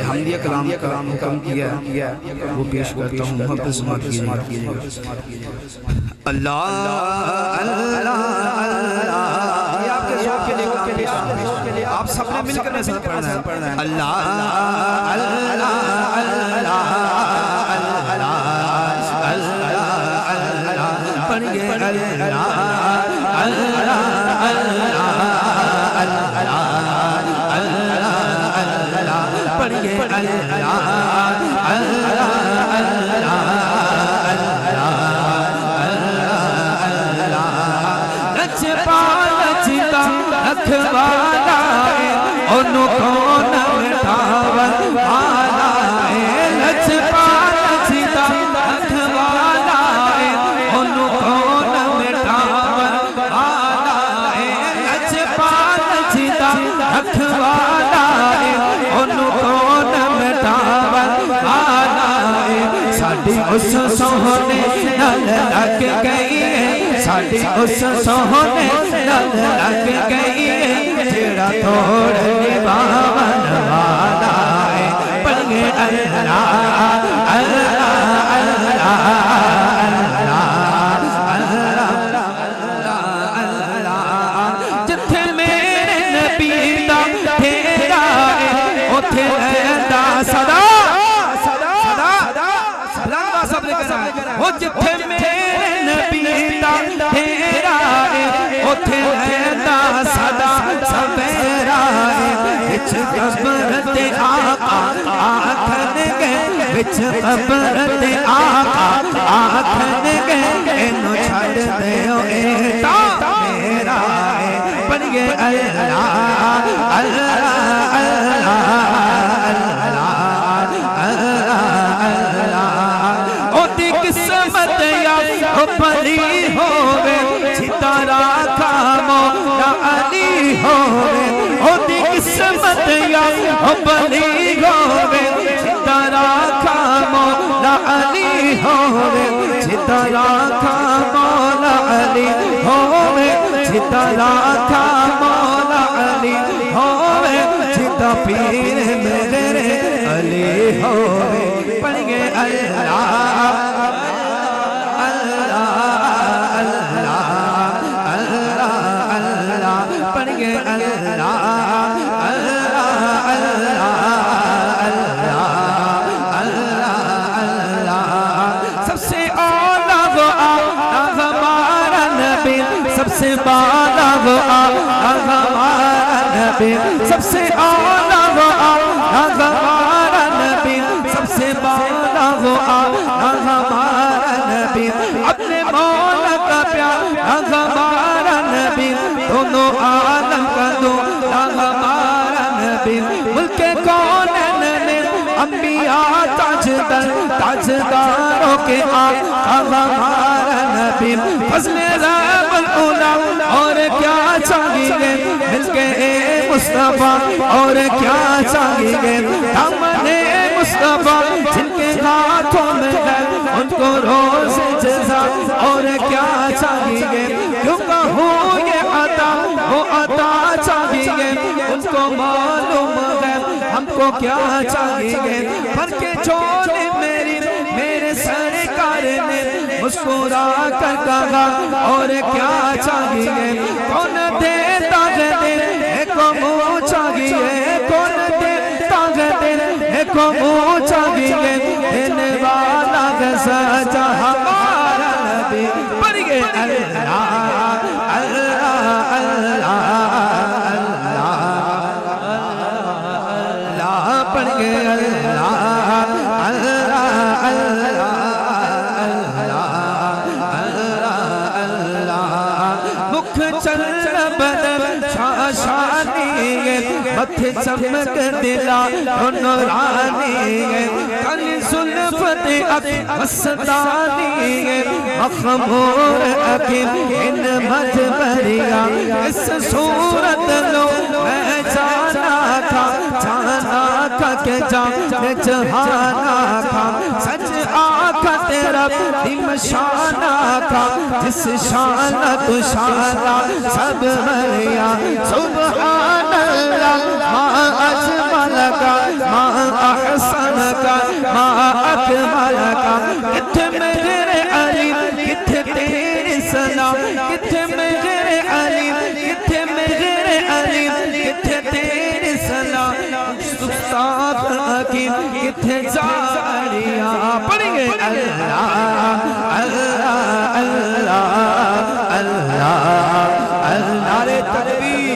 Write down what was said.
حمدیہ کلام حکم کیا وہ پیش کرتا ہوں، محبت سماعت کیجئے گا۔ اللہ اللہ اللہ، یہ آپ کے ذوق کے لئے کلام پیش ہے، آپ سب نے مل کر میں ساتھ پڑھنا ہے۔ اللہ اللہ اللہ اللہ پڑھئے، اللہ رکھوالا ہے انہوں کون مٹھاون والا ہے، لجپال جیتا رکھوالا ہے انہوں کون مٹھاون والا ہے، لجپال جیتا رکھوالا ہے انہوں کون مٹھاون والا ہے۔ ساڑھی اس سونے نل لگ گئی ہے، ساڑھی اس سونے نل لگ گئی ہے، جیڑا توڑ نباون والا ہے، پڑھئے اللہ اللہ اللہ اللہ۔ جتھے میرے نبی دا ڈھیرا ہے اتھے رہندا صدا وہ، جتھے میرے نبی دا ڈھیرا ہے اتھے رہندا صدا سویرا ہے، وچ قبر تے آقا آکھن گے، وچ قبر تے آقا آکھن گے، اینو چھڑ دیو اے تا میرا ہے، پڑھئے اللہ اللہ اللہ قسمت یا بلی ہووے، ستارہ کا مولا علی ہووے، او دی قسمت یا بلی ہووے، ستارہ کا مولا علی ہووے، ستارہ کا مولا علی ہووے، ستارہ کا مولا علی ہووے، ستا پیر میرے علی ہووے، پڑھئے اللہ سب سے بالا وہ ہمارا نبی، سب سے اعلیٰ وہ ہمارا نبی، سب سے بالا وہ ہمارا نبی، اپنے مولا کا پیارا ہمارا نبی، دونوں عالم کا دولا ہمارا نبی، ملک کونین میں انبیاء تاجداروں کے آقا ہمارا نبی، فضل رب العلا اور کیا چاہیے، مل کے مصطفیٰ اور کیا چاہیے، دامن مصطفیٰ جن کے ہاتھوں میں ہے ان کو روز جزا اور کیا چاہیے، کیوں کہوں یہ عطا وہ عطا چاہیے، ان کو معلوم ہے ہم کو کیا چاہیے، پر کے چھوڑے میرے سرکار نے مسکرا کر کہا اور کیا چاہیے، کون دیتا ہے دے کو منہ چاہیے، کون دیتا ہے دے کو منہ چاہیے، دینے والا سچا ہمارا نبی، پڑھئے اللہ اللہ اللہ اللہ، پڑھئے اللہ اللہ اللہ متھے چمک دلا نورانی کل زلفت مستانی مخمور اکیم ان مجبریا، اس صورت لو میں جانا تھا کہ جانے جہانا تھا، سچ آقا تیرا دم شانہ تھا، جس شانہ تو شانہ سب مریا، سبحان اللہ حق والا کا کتھے میرے علی کتھے تیرے سلام کتھے میرے علی کتھے میرے علی کتھے تیرے سلام سستات حکیم کتھے جاریاں پڑھیں گے اللہ اللہ اللہ اللہ اللہ تکبیر